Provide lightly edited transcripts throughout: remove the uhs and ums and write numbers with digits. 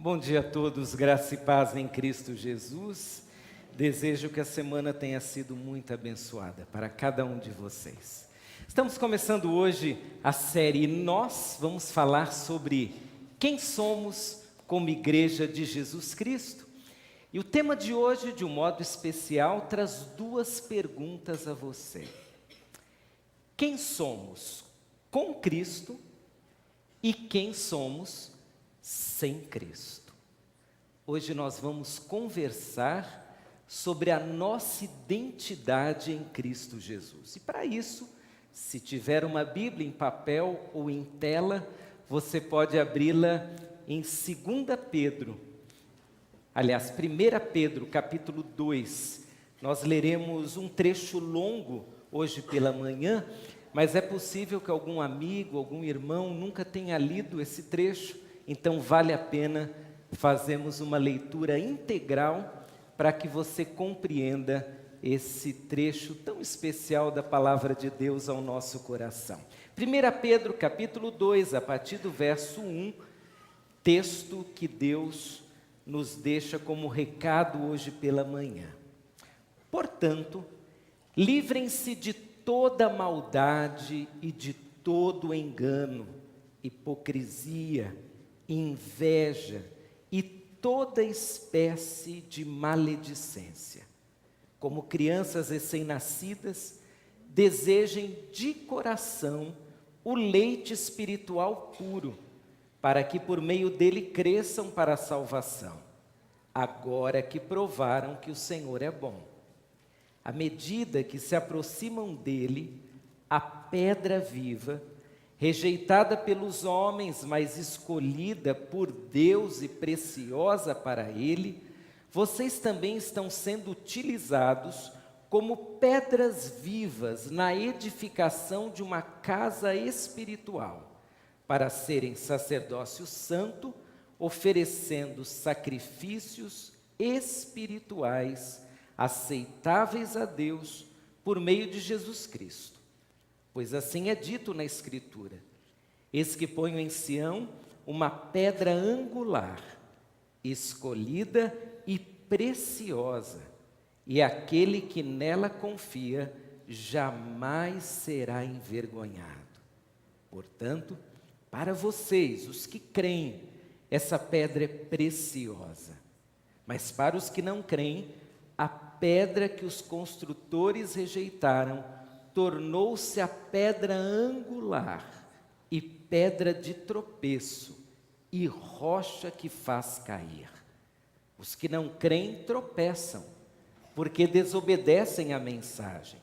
Bom dia a todos, graça e paz em Cristo Jesus. Desejo que a semana tenha sido muito abençoada para cada um de vocês. Estamos começando hoje a série Nós vamos falar sobre quem somos como Igreja de Jesus Cristo. E o tema de hoje, de um modo especial, traz duas perguntas a você. Quem somos com Cristo e quem somos sem Cristo? Hoje nós vamos conversar sobre a nossa identidade em Cristo Jesus. E para isso, se tiver uma Bíblia em papel ou em tela, você pode abri-la em 2 Pedro. Aliás, 1 Pedro, capítulo 2. Nós leremos um trecho longo hoje pela manhã, mas é possível que algum amigo, algum irmão nunca tenha lido esse trecho, então vale a pena fazermos uma leitura integral para que você compreenda esse trecho tão especial da palavra de Deus ao nosso coração. 1 Pedro, capítulo 2, a partir do verso 1, texto que Deus nos deixa como recado hoje pela manhã. Portanto, livrem-se de toda maldade e de todo engano, hipocrisia, inveja e toda espécie de maledicência. Como crianças recém-nascidas, desejem de coração o leite espiritual puro, para que por meio dele cresçam para a salvação, agora que provaram que o Senhor é bom. À medida que se aproximam dele, a pedra viva, rejeitada pelos homens, mas escolhida por Deus e preciosa para ele, vocês também estão sendo utilizados como pedras vivas na edificação de uma casa espiritual, para serem sacerdócio santo, oferecendo sacrifícios espirituais aceitáveis a Deus por meio de Jesus Cristo. Pois assim é dito na Escritura: eis que ponho em Sião uma pedra angular, escolhida e preciosa, e aquele que nela confia jamais será envergonhado. Portanto, para vocês, os que creem, essa pedra é preciosa. Mas para os que não creem, a pedra que os construtores rejeitaram tornou-se a pedra angular e pedra de tropeço e rocha que faz cair. Os que não creem tropeçam, porque desobedecem à mensagem,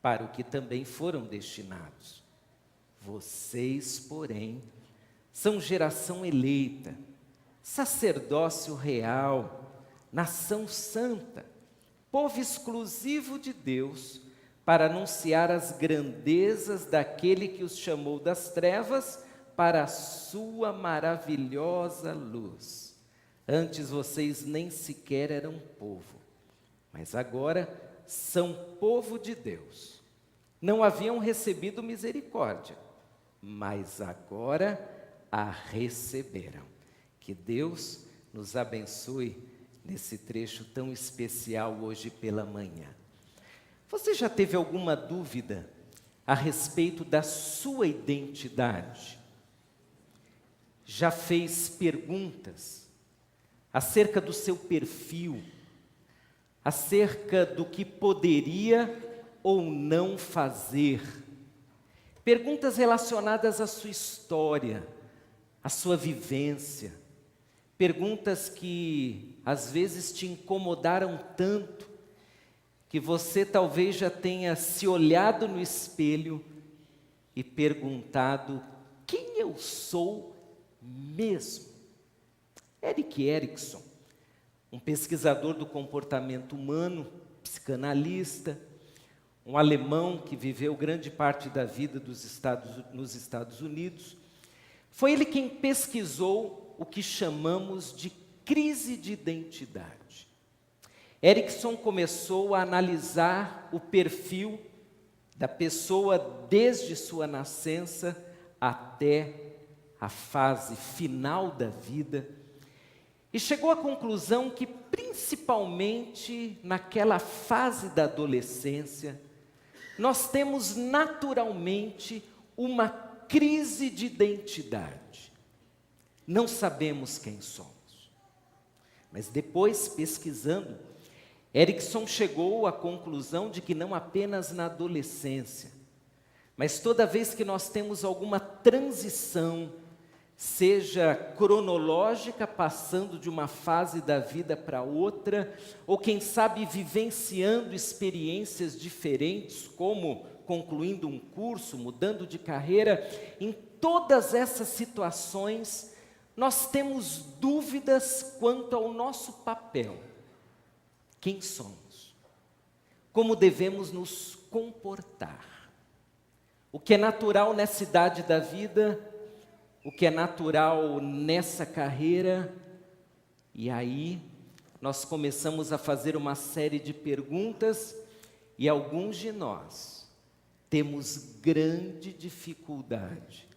para o que também foram destinados. Vocês, porém, são geração eleita, sacerdócio real, nação santa, povo exclusivo de Deus, para anunciar as grandezas daquele que os chamou das trevas para a sua maravilhosa luz. Antes vocês nem sequer eram povo, mas agora são povo de Deus. Não haviam recebido misericórdia, mas agora a receberam. Que Deus nos abençoe nesse trecho tão especial hoje pela manhã. Você já teve alguma dúvida a respeito da sua identidade? Já fez perguntas acerca do seu perfil, acerca do que poderia ou não fazer? Perguntas relacionadas à sua história, à sua vivência. Perguntas que às vezes te incomodaram tanto, que você talvez já tenha se olhado no espelho e perguntado: quem eu sou mesmo? Erik Erikson, um pesquisador do comportamento humano, psicanalista, um alemão que viveu grande parte da vida nos Estados Unidos, foi ele quem pesquisou o que chamamos de crise de identidade. Erikson começou a analisar o perfil da pessoa desde sua nascença até a fase final da vida E chegou à conclusão que, principalmente naquela fase da adolescência, nós temos naturalmente uma crise de identidade. Não sabemos quem somos. Mas depois, pesquisando, Erickson chegou à conclusão de que não apenas na adolescência, mas toda vez que nós temos alguma transição, seja cronológica, passando de uma fase da vida para outra, ou quem sabe vivenciando experiências diferentes, como concluindo um curso, mudando de carreira, em todas essas situações, nós temos dúvidas quanto ao nosso papel. Quem somos? Como devemos nos comportar? O que é natural nessa idade da vida, o que é natural nessa carreira, e aí nós começamos a fazer uma série de perguntas, e alguns de nós temos grande dificuldade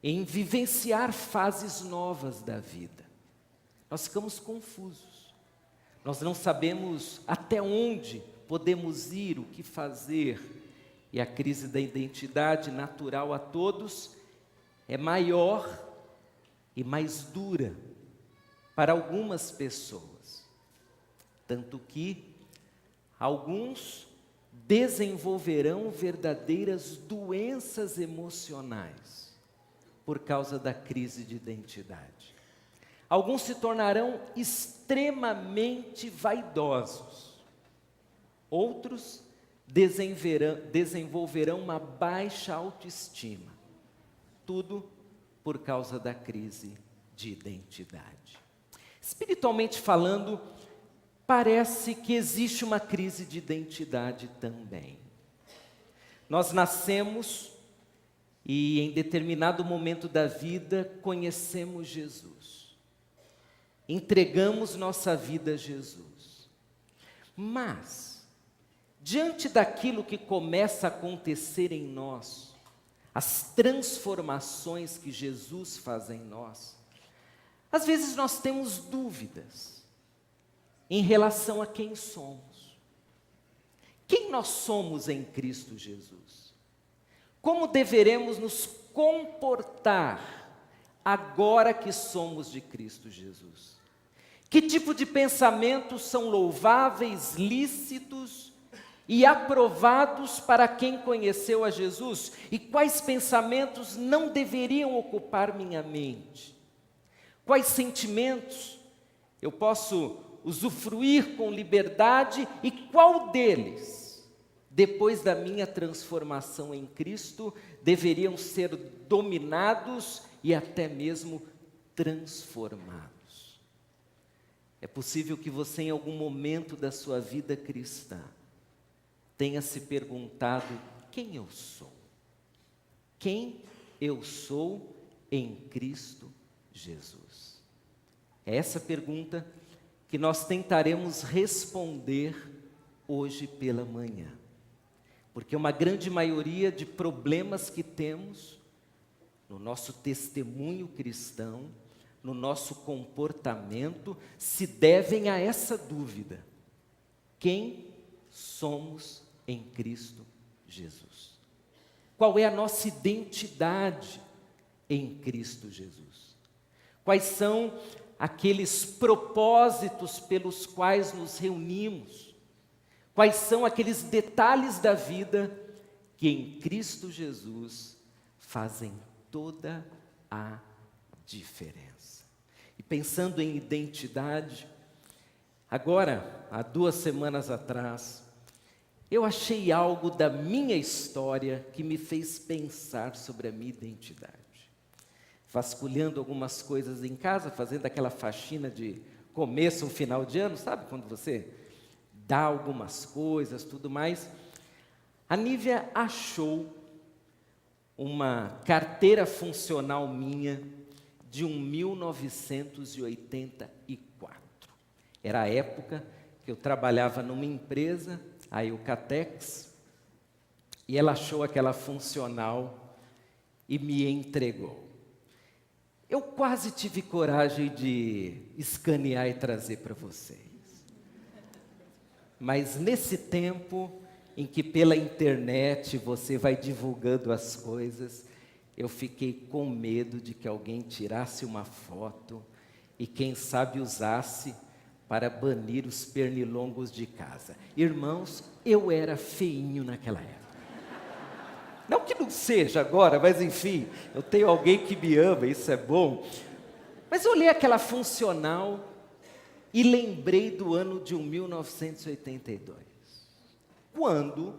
em vivenciar fases novas da vida. Nós ficamos confusos, nós não sabemos até onde podemos ir, o que fazer, e a crise da identidade, natural a todos, é maior e mais dura para algumas pessoas, tanto que alguns desenvolverão verdadeiras doenças emocionais por causa da crise de identidade. Alguns se tornarão extremamente vaidosos, outros desenvolverão uma baixa autoestima. Tudo por causa da crise de identidade. Espiritualmente falando, parece que existe uma crise de identidade também. Nós nascemos e em determinado momento da vida conhecemos Jesus. Entregamos nossa vida a Jesus. Mas, diante daquilo que começa a acontecer em nós, as transformações que Jesus faz em nós, às vezes nós temos dúvidas em relação a quem somos. Quem nós somos em Cristo Jesus? Como deveremos nos comportar agora que somos de Cristo Jesus? Que tipo de pensamentos são louváveis, lícitos e aprovados para quem conheceu a Jesus? E quais pensamentos não deveriam ocupar minha mente? Quais sentimentos eu posso usufruir com liberdade e qual deles, depois da minha transformação em Cristo, deveriam ser dominados e até mesmo transformados? É possível que você, em algum momento da sua vida cristã, tenha se perguntado: quem eu sou? Quem eu sou em Cristo Jesus? É essa pergunta que nós tentaremos responder hoje pela manhã. Porque uma grande maioria de problemas que temos no nosso testemunho cristão, no nosso comportamento, se devem a essa dúvida: quem somos em Cristo Jesus? Qual é a nossa identidade em Cristo Jesus? Quais são aqueles propósitos pelos quais nos reunimos? Quais são aqueles detalhes da vida que em Cristo Jesus fazem toda a diferença? E pensando em identidade, agora, há 2 semanas atrás, eu achei algo da minha história que me fez pensar sobre a minha identidade. Vasculhando algumas coisas em casa, fazendo aquela faxina de começo ou final de ano, sabe quando você dá algumas coisas, tudo mais. A Nívia achou uma carteira funcional minha de 1984. Era a época que eu trabalhava numa empresa, a Eucatex, e ela achou aquela funcional e me entregou. eu quase tive coragem de escanear e trazer para vocês. Mas nesse tempo em que pela internet você vai divulgando as coisas, eu fiquei com medo de que alguém tirasse uma foto e quem sabe usasse para banir os pernilongos de casa. Irmãos, eu era feinho naquela época. Não que não seja agora, mas enfim, eu tenho alguém que me ama, isso é bom. Mas eu olhei aquela funcional e lembrei do ano de 1982. Quando,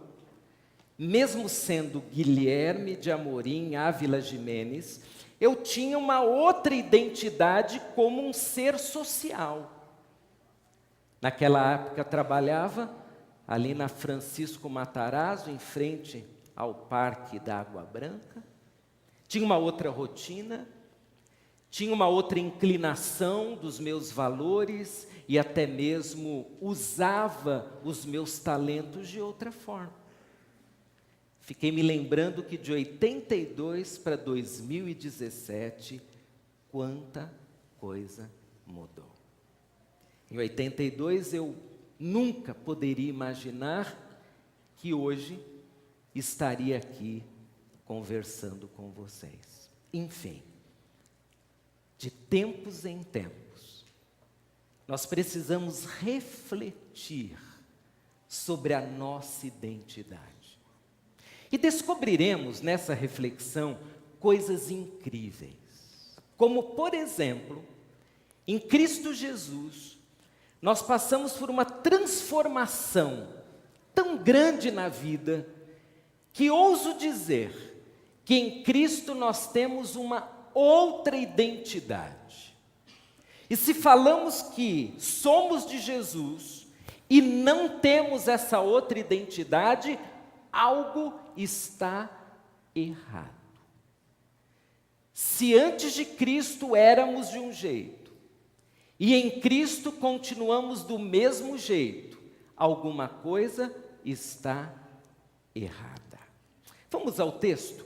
mesmo sendo Guilherme de Amorim Ávila Gimenez, eu tinha uma outra identidade como um ser social. Naquela época eu trabalhava ali na Francisco Matarazzo, em frente ao Parque da Água Branca, tinha uma outra rotina, tinha uma outra inclinação dos meus valores e até mesmo usava os meus talentos de outra forma. Fiquei me lembrando que de 82 para 2017, quanta coisa mudou. Em 82 eu nunca poderia imaginar que hoje estaria aqui conversando com vocês. Enfim, de tempos em tempos, nós precisamos refletir sobre a nossa identidade. E descobriremos nessa reflexão coisas incríveis. Como, por exemplo, em Cristo Jesus, nós passamos por uma transformação tão grande na vida, que ouso dizer que em Cristo nós temos uma outra identidade. E se falamos que somos de Jesus e não temos essa outra identidade, algo está errado. Se antes de Cristo éramos de um jeito, e em Cristo continuamos do mesmo jeito, alguma coisa está errada. Vamos ao texto?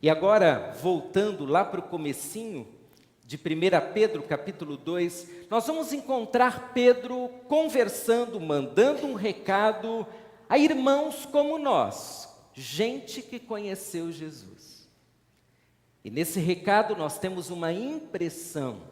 E agora, voltando lá para o comecinho de 1 Pedro, capítulo 2, nós vamos encontrar Pedro conversando, mandando um recado a irmãos como nós, gente que conheceu Jesus. E nesse recado nós temos uma impressão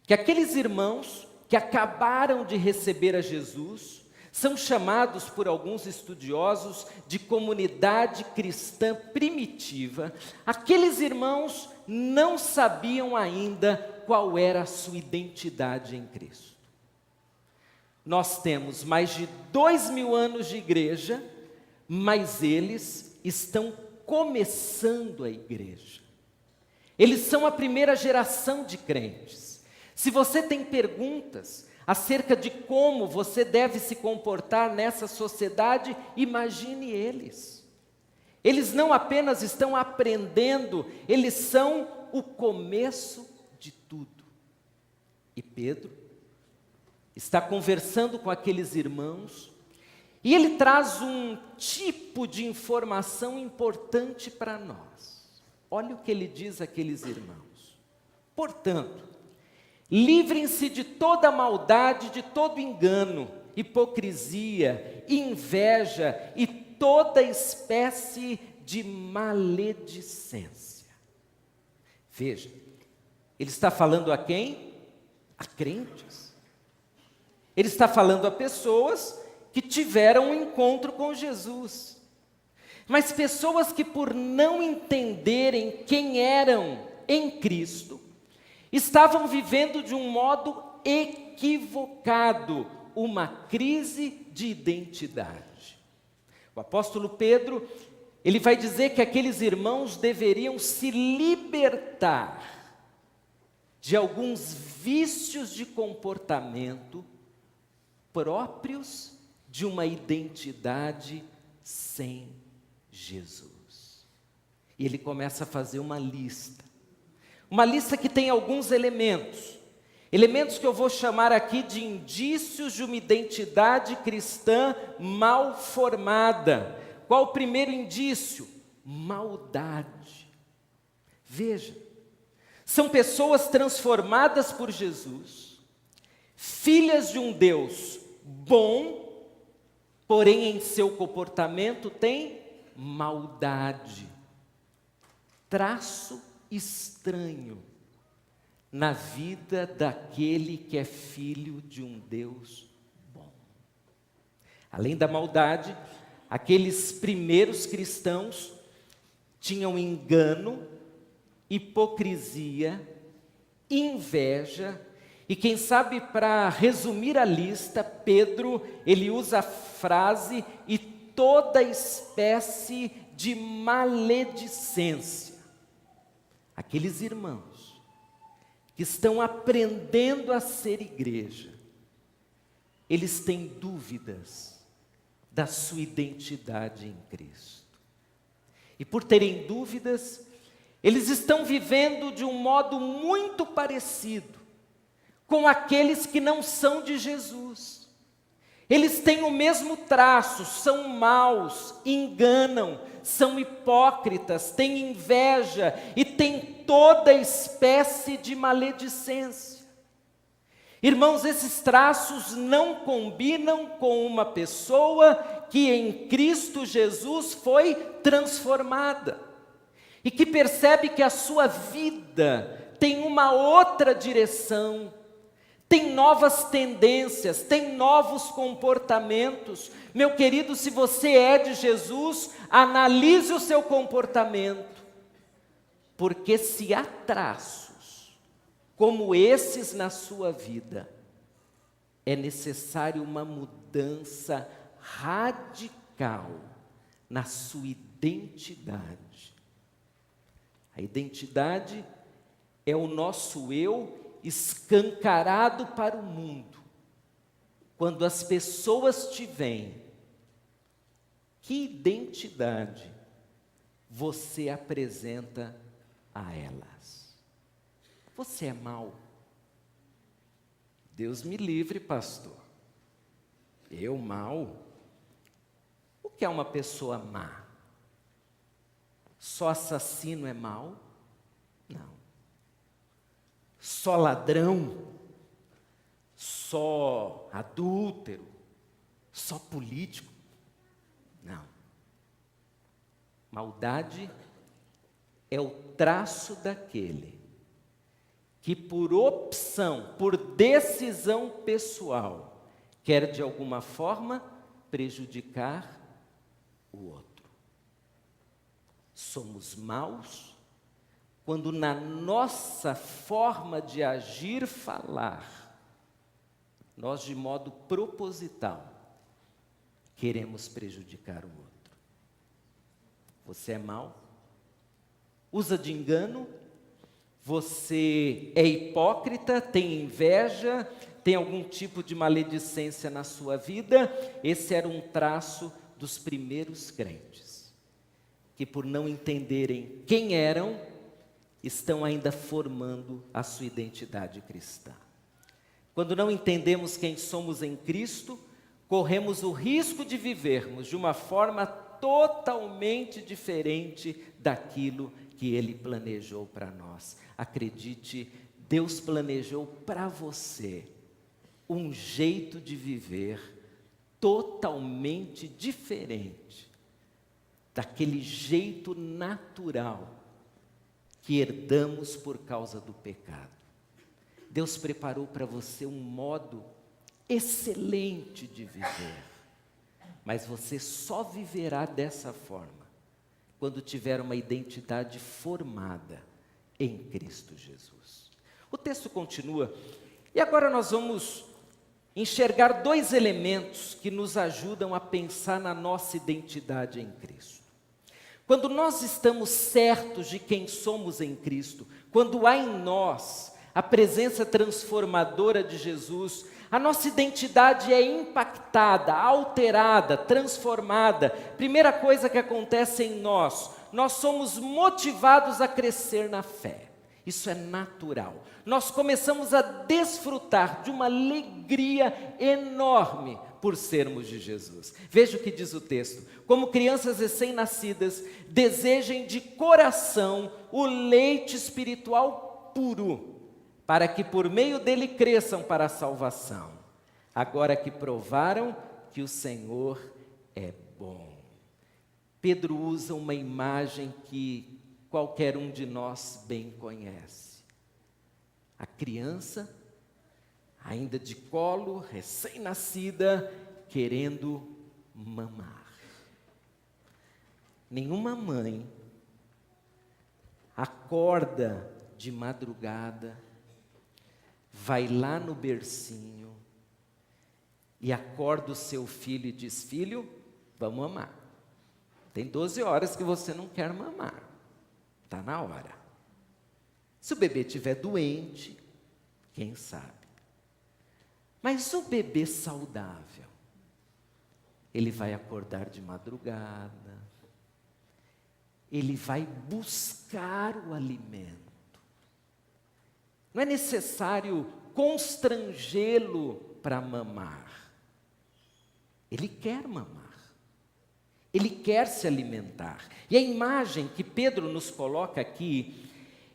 que aqueles irmãos que acabaram de receber a Jesus são chamados por alguns estudiosos de comunidade cristã primitiva. Aqueles irmãos não sabiam ainda qual era a sua identidade em Cristo. Nós temos mais de 2000 anos de igreja, mas eles estão começando a igreja. Eles são a primeira geração de crentes. Se você tem perguntas acerca de como você deve se comportar nessa sociedade, imagine eles. Eles não apenas estão aprendendo, eles são o começo de tudo. E Pedro está conversando com aqueles irmãos, e ele traz um tipo de informação importante para nós. Olha o que ele diz àqueles irmãos. Portanto, livrem-se de toda maldade, de todo engano, hipocrisia, inveja e toda espécie de maledicência. Veja, ele está falando a quem? A crentes. Ele está falando a pessoas que tiveram um encontro com Jesus. Mas pessoas que, por não entenderem quem eram em Cristo, estavam vivendo de um modo equivocado, uma crise de identidade. O apóstolo Pedro, ele vai dizer que aqueles irmãos deveriam se libertar de alguns vícios de comportamento próprios de uma identidade sem Jesus. E ele começa a fazer uma lista que tem alguns elementos que eu vou chamar aqui de indícios de uma identidade cristã mal formada. Qual o primeiro indício? Maldade. Veja, São pessoas transformadas por Jesus, filhas de um Deus bom, porém em seu comportamento tem maldade, traço estranho na vida daquele que é filho de um Deus bom. Além da maldade, aqueles primeiros cristãos tinham engano, hipocrisia, inveja, e quem sabe, para resumir a lista, Pedro, ele usa a frase "e toda espécie de maledicência". Aqueles irmãos que estão aprendendo a ser igreja, eles têm dúvidas da sua identidade em Cristo. E por terem dúvidas, eles estão vivendo de um modo muito parecido com aqueles que não são de Jesus. Eles têm o mesmo traço, são maus, enganam, são hipócritas, têm inveja e têm toda espécie de maledicência. Irmãos, esses traços não combinam com uma pessoa que em Cristo Jesus foi transformada e que percebe que a sua vida tem uma outra direção, tem novas tendências, tem novos comportamentos. Meu querido, se você é de Jesus, analise o seu comportamento, porque se há traços como esses na sua vida, é necessário uma mudança radical na sua identidade. A identidade é o nosso eu escancarado para o mundo. Quando as pessoas te veem, que identidade você apresenta a elas? Você é mau? Deus me livre, pastor. Eu mau? O que é uma pessoa má? Só assassino é mau? Não. Só ladrão? Só adúltero? Só político? Não. Maldade é o traço daquele que por opção, por decisão pessoal, quer de alguma forma prejudicar o outro. Somos maus quando na nossa forma de agir, falar, nós de modo proposital queremos prejudicar o outro. Você é mau? Usa de engano? Você é hipócrita? Tem inveja? Tem algum tipo de maledicência na sua vida? Esse era um traço dos primeiros crentes, que por não entenderem quem eram, estão ainda formando a sua identidade cristã. Quando não entendemos quem somos em Cristo, corremos o risco de vivermos de uma forma totalmente diferente daquilo que Ele planejou para nós. Acredite, Deus planejou para você um jeito de viver totalmente diferente daquele jeito natural que herdamos por causa do pecado. Deus preparou para você um modo excelente de viver, mas você só viverá dessa forma quando tiver uma identidade formada em Cristo Jesus. O texto continua, e agora nós vamos enxergar dois elementos que nos ajudam a pensar na nossa identidade em Cristo. Quando nós estamos certos de quem somos em Cristo, quando há em nós a presença transformadora de Jesus, a nossa identidade é impactada, alterada, transformada. Primeira coisa que acontece em nós somos motivados a crescer na fé. Isso é natural. Nós começamos a desfrutar de uma alegria enorme por sermos de Jesus. Veja o que diz o texto: como crianças recém-nascidas, desejem de coração o leite espiritual puro, para que por meio dele cresçam para a salvação, agora que provaram que o Senhor é bom. Pedro usa uma imagem que qualquer um de nós bem conhece. A criança, ainda de colo, recém-nascida, querendo mamar. Nenhuma mãe acorda de madrugada, vai lá no bercinho e acorda o seu filho e diz: filho, vamos mamar. Tem 12 horas que você não quer mamar. Está na hora. Se o bebê estiver doente, quem sabe? Mas o bebê saudável, ele vai acordar de madrugada, ele vai buscar o alimento. Não é necessário constrangê-lo para mamar. Ele quer mamar. Ele quer se alimentar. E a imagem que Pedro nos coloca aqui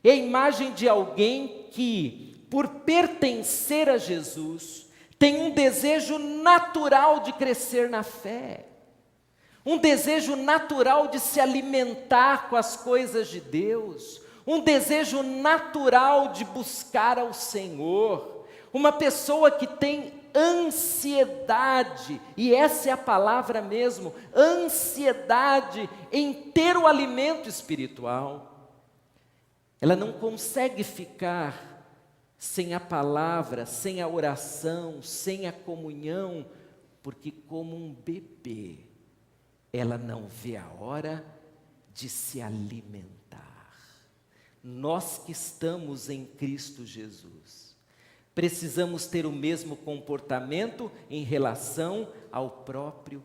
é a imagem de alguém que, por pertencer a Jesus, tem um desejo natural de crescer na fé. Um desejo natural de se alimentar com as coisas de Deus. Um desejo natural de buscar ao Senhor. Uma pessoa que tem ansiedade, e essa é a palavra mesmo, ansiedade em ter o alimento espiritual. Ela não consegue ficar sem a palavra, sem a oração, sem a comunhão, porque como um bebê, ela não vê a hora de se alimentar. Nós que estamos em Cristo Jesus, precisamos ter o mesmo comportamento em relação ao próprio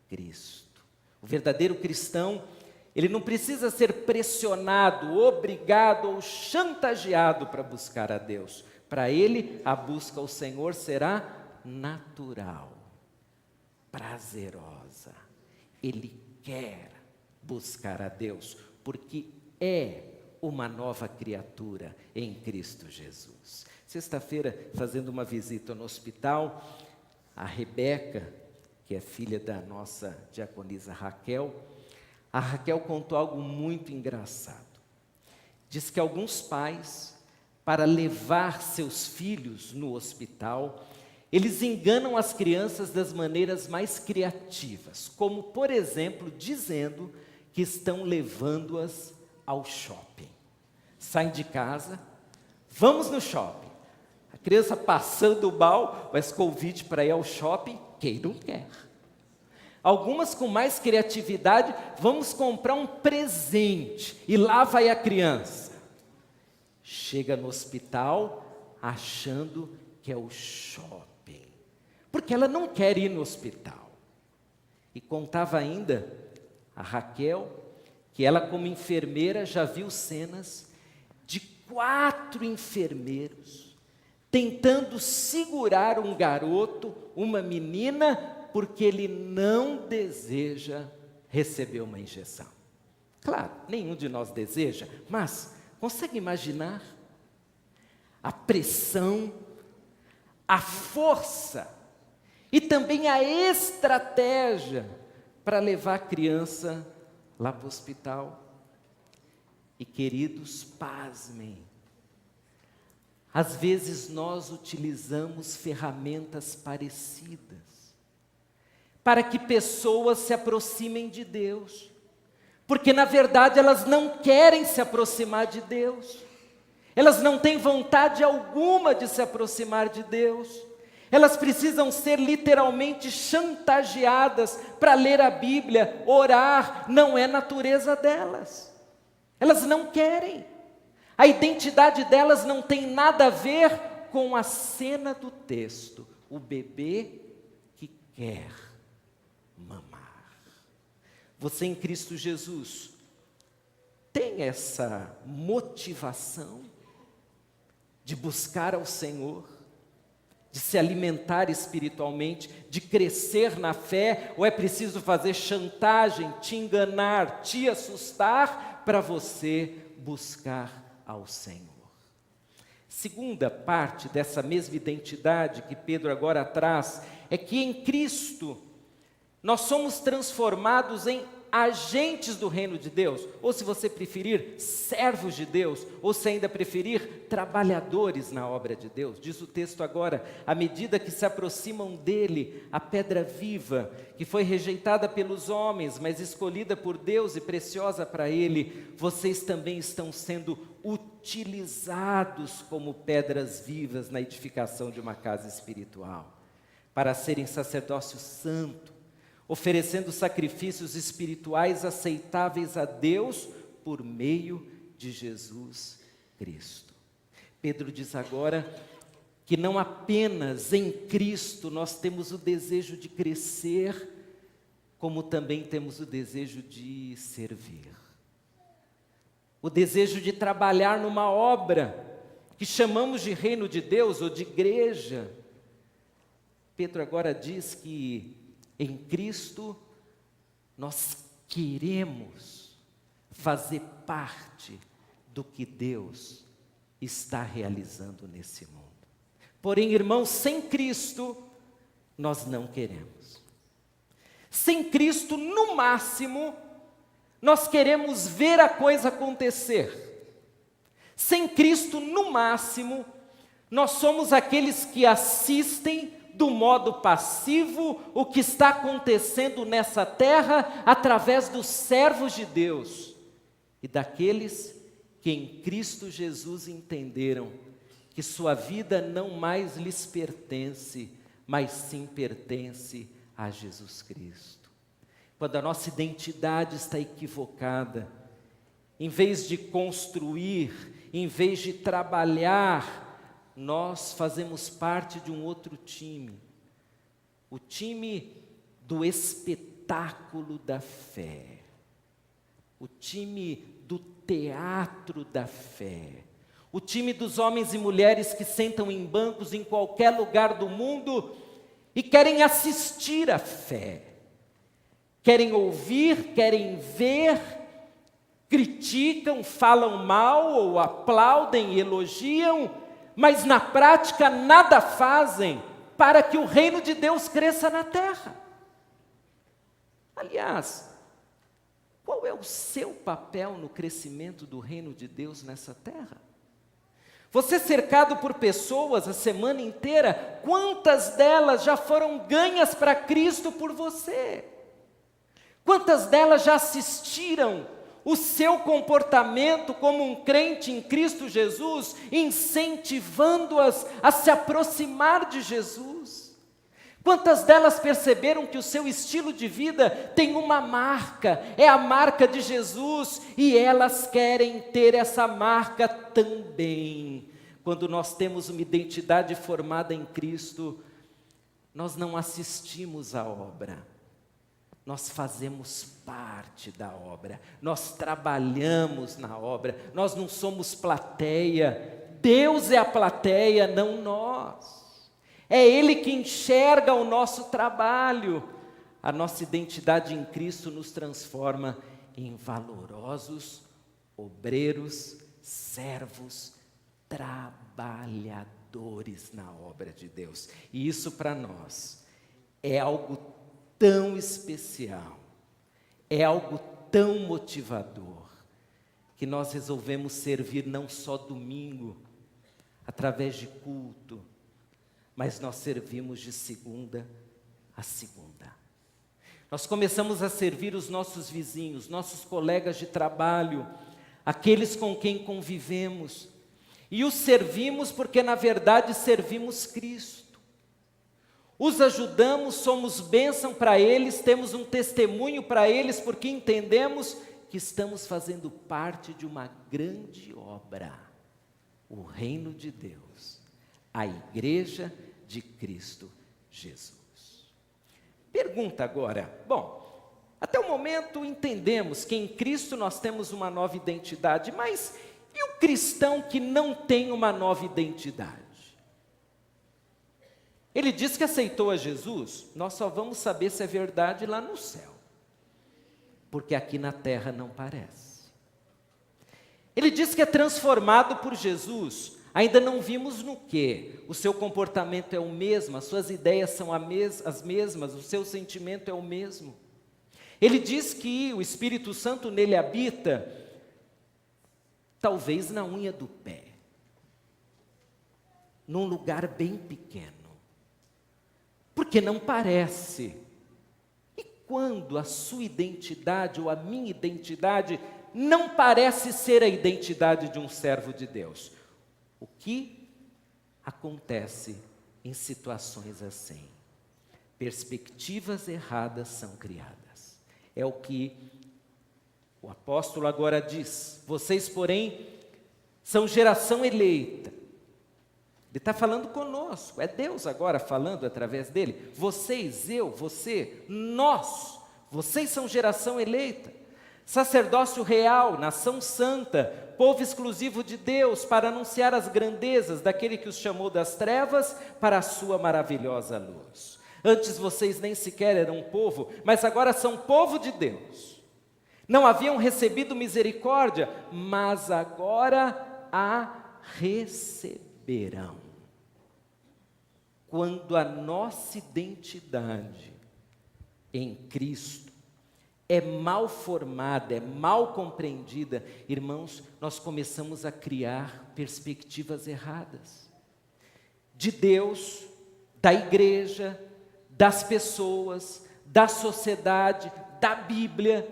Cristo. O verdadeiro cristão, ele não precisa ser pressionado, obrigado ou chantageado para buscar a Deus. Para ele, a busca ao Senhor será natural, prazerosa. Ele quer buscar a Deus, porque é uma nova criatura em Cristo Jesus. Sexta-feira, fazendo uma visita no hospital, a Rebeca, que é filha da nossa diaconisa Raquel, a Raquel contou algo muito engraçado. Diz que alguns pais, para levar seus filhos no hospital, eles enganam as crianças das maneiras mais criativas, como, por exemplo, dizendo que estão levando-as ao shopping. Saem de casa, vamos no shopping. A criança passando o mal, mas convite para ir ao shopping, quem não quer? Algumas com mais criatividade, vamos comprar um presente, e lá vai a criança. Chega no hospital, achando que é o shopping, porque ela não quer ir no hospital. E contava ainda a Raquel, que ela como enfermeira já viu cenas de 4 enfermeiros tentando segurar um garoto, uma menina, porque ele não deseja receber uma injeção. Claro, nenhum de nós deseja, mas consegue imaginar a pressão, a força e também a estratégia para levar a criança lá para o hospital? E queridos, pasmem, às vezes nós utilizamos ferramentas parecidas para que pessoas se aproximem de Deus, porque na verdade elas não querem se aproximar de Deus, elas não têm vontade alguma de se aproximar de Deus, elas precisam ser literalmente chantageadas para ler a Bíblia, orar, não é natureza delas, elas não querem. A identidade delas não tem nada a ver com a cena do texto, o bebê que quer mamar. Você em Cristo Jesus tem essa motivação de buscar ao Senhor, de se alimentar espiritualmente, de crescer na fé, ou é preciso fazer chantagem, te enganar, te assustar para você buscar ao Senhor? Segunda parte dessa mesma identidade que Pedro agora traz é que em Cristo nós somos transformados em agentes do reino de Deus, ou se você preferir, servos de Deus, ou se ainda preferir, trabalhadores na obra de Deus. Diz o texto agora, à medida que se aproximam dele, a pedra viva, que foi rejeitada pelos homens, mas escolhida por Deus e preciosa para ele, vocês também estão sendo utilizados como pedras vivas na edificação de uma casa espiritual, para serem sacerdócio santo, oferecendo sacrifícios espirituais aceitáveis a Deus por meio de Jesus Cristo. Pedro diz agora que não apenas em Cristo nós temos o desejo de crescer, como também temos o desejo de servir. O desejo de trabalhar numa obra que chamamos de reino de Deus ou de igreja. Pedro agora diz que em Cristo, nós queremos fazer parte do que Deus está realizando nesse mundo. Porém, irmãos, sem Cristo, nós não queremos. Sem Cristo, no máximo, nós queremos ver a coisa acontecer. Sem Cristo, no máximo, nós somos aqueles que assistem do modo passivo o que está acontecendo nessa terra através dos servos de Deus e daqueles que em Cristo Jesus entenderam que sua vida não mais lhes pertence, mas sim pertence a Jesus Cristo. Quando a nossa identidade está equivocada, em vez de construir, em vez de trabalhar, nós fazemos parte de um outro time, o time do espetáculo da fé, o time do teatro da fé, o time dos homens e mulheres que sentam em bancos em qualquer lugar do mundo e querem assistir à fé, querem ouvir, querem ver, criticam, falam mal ou aplaudem e elogiam, mas na prática nada fazem para que o reino de Deus cresça na terra. Aliás, qual é o seu papel no crescimento do reino de Deus nessa terra? Você cercado por pessoas a semana inteira, quantas delas já foram ganhas para Cristo por você? Quantas delas já assistiram o seu comportamento como um crente em Cristo Jesus, incentivando-as a se aproximar de Jesus? Quantas delas perceberam que o seu estilo de vida tem uma marca, é a marca de Jesus, e elas querem ter essa marca também? Quando nós temos uma identidade formada em Cristo, nós não assistimos à obra, nós fazemos parte da obra, nós trabalhamos na obra, nós não somos plateia, Deus é a plateia, não nós. É Ele que enxerga o nosso trabalho. A nossa identidade em Cristo nos transforma em valorosos obreiros, servos, trabalhadores na obra de Deus. E isso para nós é algo tão especial, é algo tão motivador, que nós resolvemos servir não só domingo, através de culto, mas nós servimos de segunda a segunda. Nós começamos a servir os nossos vizinhos, nossos colegas de trabalho, aqueles com quem convivemos, e os servimos porque na verdade servimos Cristo. Os ajudamos, somos bênção para eles, temos um testemunho para eles, porque entendemos que estamos fazendo parte de uma grande obra, o reino de Deus, a igreja de Cristo Jesus. Pergunta agora, bom, até o momento entendemos que em Cristo nós temos uma nova identidade, mas e o cristão que não tem uma nova identidade? Ele diz que aceitou a Jesus, nós só vamos saber se é verdade lá no céu, porque aqui na terra não parece. Ele diz que é transformado por Jesus, ainda não vimos no quê. O seu comportamento é o mesmo, as suas ideias são as mesmas, o seu sentimento é o mesmo. Ele diz que o Espírito Santo nele habita, talvez na unha do pé, num lugar bem pequeno, porque não parece. E quando a sua identidade ou a minha identidade não parece ser a identidade de um servo de Deus, o que acontece em situações assim? Perspectivas erradas são criadas. É o que o apóstolo agora diz. Vocês, porém, são geração eleita. Ele está falando conosco, é Deus agora falando através dele. Vocês, eu, você, nós, vocês são geração eleita, sacerdócio real, nação santa, povo exclusivo de Deus, para anunciar as grandezas daquele que os chamou das trevas para a sua maravilhosa luz. Antes vocês nem sequer eram povo, mas agora são povo de Deus. Não haviam recebido misericórdia, mas agora a receberão. Quando a nossa identidade em Cristo é mal formada, é mal compreendida, irmãos, nós começamos a criar perspectivas erradas de Deus, da igreja, das pessoas, da sociedade, da Bíblia.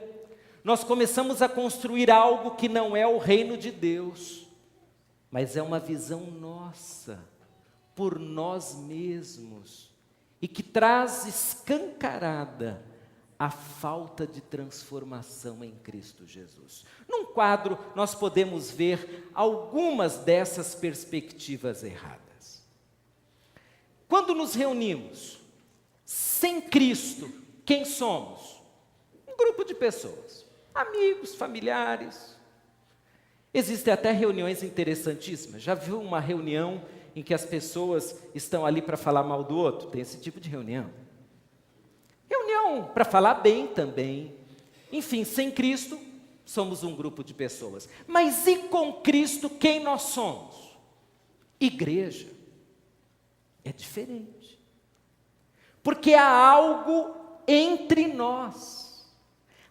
Nós começamos a construir algo que não é o reino de Deus, mas é uma visão nossa, por nós mesmos, e que traz escancarada a falta de transformação em Cristo Jesus. Num quadro, nós podemos ver algumas dessas perspectivas erradas. Quando nos reunimos sem Cristo, quem somos? Um grupo de pessoas, amigos, familiares. Existem até reuniões interessantíssimas. Já viu uma reunião em que as pessoas estão ali para falar mal do outro? Tem esse tipo de reunião. Reunião para falar bem também. Enfim, sem Cristo, somos um grupo de pessoas. Mas e com Cristo, quem nós somos? Igreja. É diferente. Porque há algo entre nós.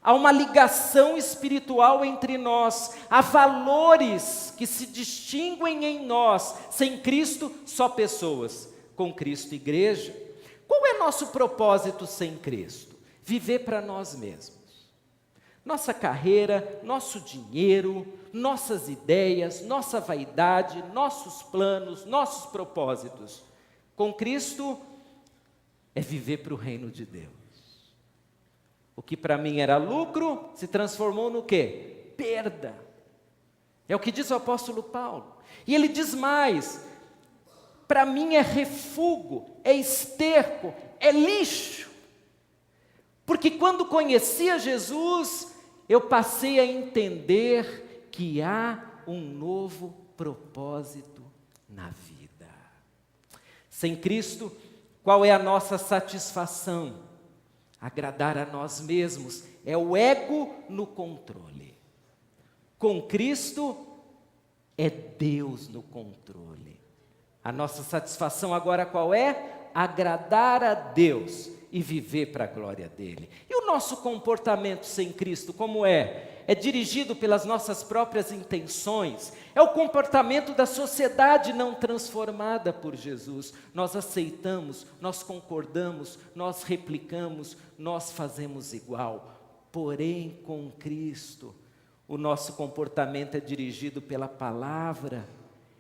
Há uma ligação espiritual entre nós. Há valores que se distinguem em nós. Sem Cristo, só pessoas. Com Cristo, igreja. Qual é nosso propósito sem Cristo? Viver para nós mesmos. Nossa carreira, nosso dinheiro, nossas ideias, nossa vaidade, nossos planos, nossos propósitos. Com Cristo, é viver para o reino de Deus. O que para mim era lucro, se transformou no quê? Perda. É o que diz o apóstolo Paulo. E ele diz mais: para mim é refúgio, é esterco, é lixo. Porque quando conhecia Jesus, eu passei a entender que há um novo propósito na vida. Sem Cristo, qual é a nossa satisfação? Agradar a nós mesmos, é o ego no controle. Com Cristo, é Deus no controle. A nossa satisfação agora qual é? Agradar a Deus e viver para a glória dele. E o nosso comportamento sem Cristo, como é? É dirigido pelas nossas próprias intenções, é o comportamento da sociedade não transformada por Jesus. Nós aceitamos, nós concordamos, nós replicamos, nós fazemos igual. Porém, com Cristo, o nosso comportamento é dirigido pela palavra,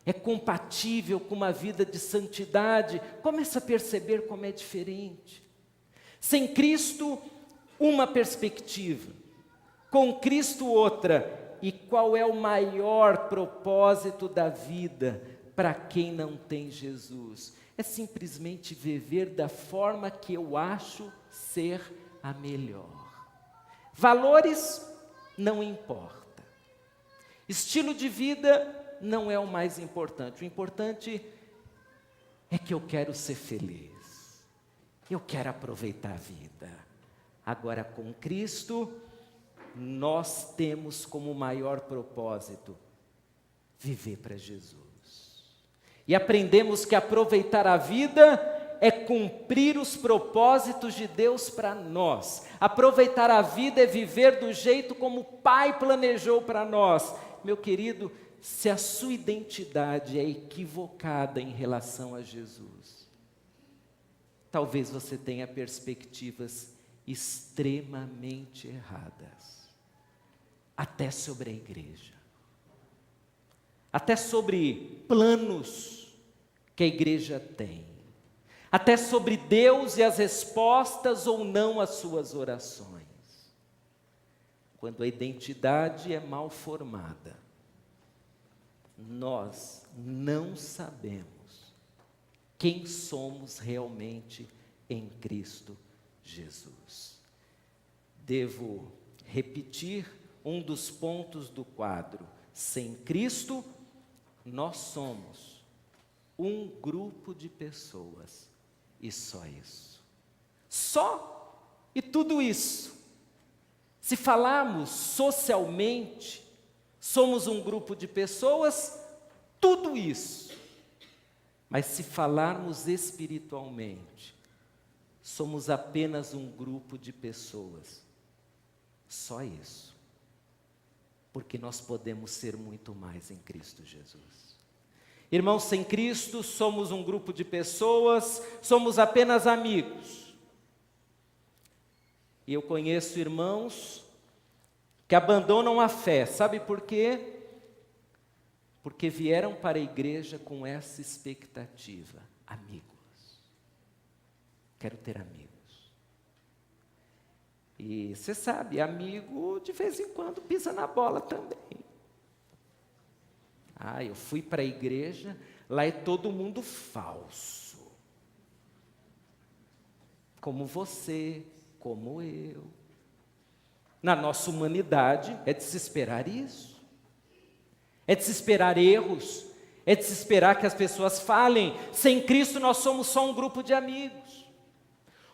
é compatível com uma vida de santidade. Começa a perceber como é diferente. Sem Cristo, uma perspectiva. Com Cristo, outra. E qual é o maior propósito da vida para quem não tem Jesus? É simplesmente viver da forma que eu acho ser a melhor. Valores não importa. Estilo de vida não é o mais importante. O importante é que eu quero ser feliz. Eu quero aproveitar a vida. Agora, com Cristo, nós temos como maior propósito viver para Jesus. E aprendemos que aproveitar a vida é cumprir os propósitos de Deus para nós. Aproveitar a vida é viver do jeito como o Pai planejou para nós. Meu querido, se a sua identidade é equivocada em relação a Jesus, talvez você tenha perspectivas extremamente erradas, até sobre a igreja, até sobre planos que a igreja tem, até sobre Deus e as respostas ou não às suas orações. Quando a identidade é mal formada, nós não sabemos quem somos realmente em Cristo Jesus. Devo repetir um dos pontos do quadro. Sem Cristo, nós somos um grupo de pessoas. E só isso. Só e tudo isso. Se falarmos socialmente, somos um grupo de pessoas, tudo isso. Mas se falarmos espiritualmente, somos apenas um grupo de pessoas. Só isso. Porque nós podemos ser muito mais em Cristo Jesus. Irmãos, sem Cristo, somos um grupo de pessoas, somos apenas amigos. E eu conheço irmãos que abandonam a fé, sabe por quê? Porque vieram para a igreja com essa expectativa: amigos. Quero ter amigos. E você sabe, amigo de vez em quando pisa na bola também. Eu fui para a igreja, lá é todo mundo falso. Como você, como eu. Na nossa humanidade, é de se esperar isso. É de se esperar erros. É de se esperar que as pessoas falem. Sem Cristo nós somos só um grupo de amigos.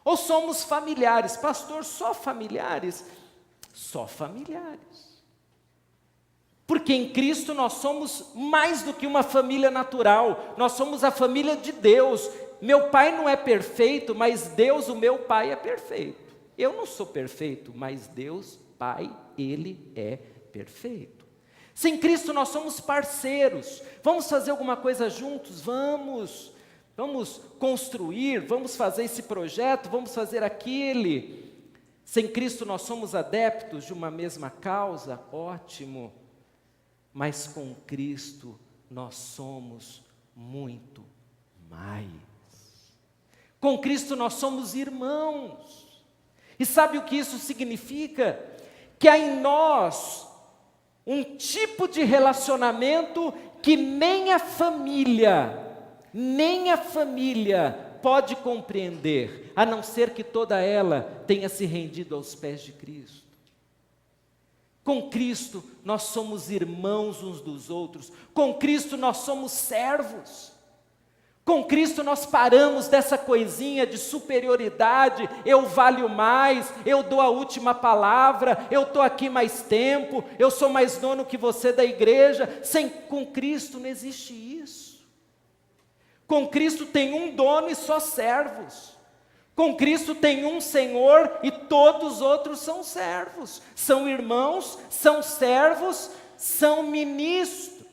Ou somos familiares. Pastor, só familiares? Só familiares. Porque em Cristo nós somos mais do que uma família natural, nós somos a família de Deus. Meu pai não é perfeito, mas Deus, o meu pai, é perfeito. Eu não sou perfeito, mas Deus, Pai, Ele é perfeito. Sem Cristo nós somos parceiros. Vamos fazer alguma coisa juntos? Vamos construir, vamos fazer esse projeto, vamos fazer aquele. Sem Cristo nós somos adeptos de uma mesma causa? Ótimo. Mas com Cristo nós somos muito mais. Com Cristo nós somos irmãos. E sabe o que isso significa? Que há em nós um tipo de relacionamento que nem a família pode compreender, a não ser que toda ela tenha se rendido aos pés de Cristo. Com Cristo nós somos irmãos uns dos outros. Com Cristo nós somos servos. Com Cristo nós paramos dessa coisinha de superioridade. Eu valho mais, eu dou a última palavra, eu estou aqui mais tempo, eu sou mais dono que você da igreja. Com Cristo não existe isso. Com Cristo tem um dono e só servos. Com Cristo tem um Senhor e todos os outros são servos, são irmãos, são servos, são ministros.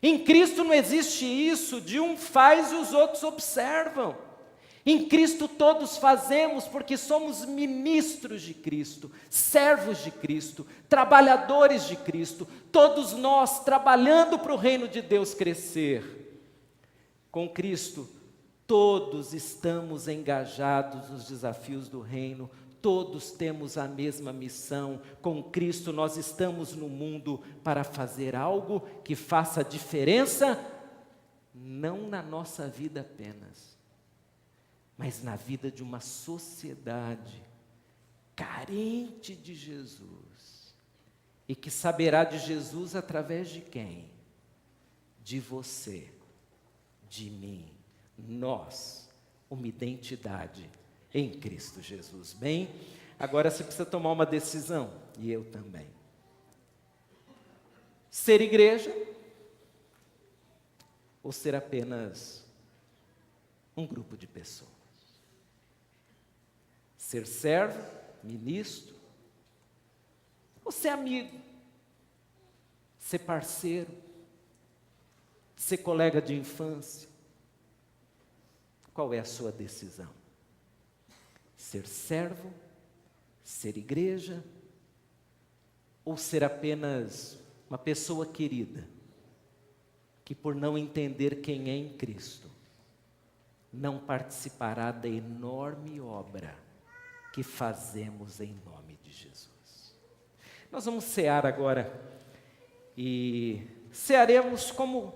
Em Cristo não existe isso de um faz e os outros observam. Em Cristo todos fazemos porque somos ministros de Cristo, servos de Cristo, trabalhadores de Cristo, todos nós trabalhando para o reino de Deus crescer. Com Cristo todos estamos engajados nos desafios do reino, todos temos a mesma missão. Com Cristo nós estamos no mundo para fazer algo que faça diferença, não na nossa vida apenas, mas na vida de uma sociedade carente de Jesus, e que saberá de Jesus através de quem? De você, de mim. Nós, uma identidade em Cristo Jesus. Bem, agora você precisa tomar uma decisão, e eu também. Ser igreja ou ser apenas um grupo de pessoas? Ser servo, ministro, ou ser amigo, ser parceiro, ser colega de infância? Qual é a sua decisão? Ser servo, ser igreja, ou ser apenas uma pessoa querida, que por não entender quem é em Cristo, não participará da enorme obra que fazemos em nome de Jesus? Nós vamos cear agora, e cearemos como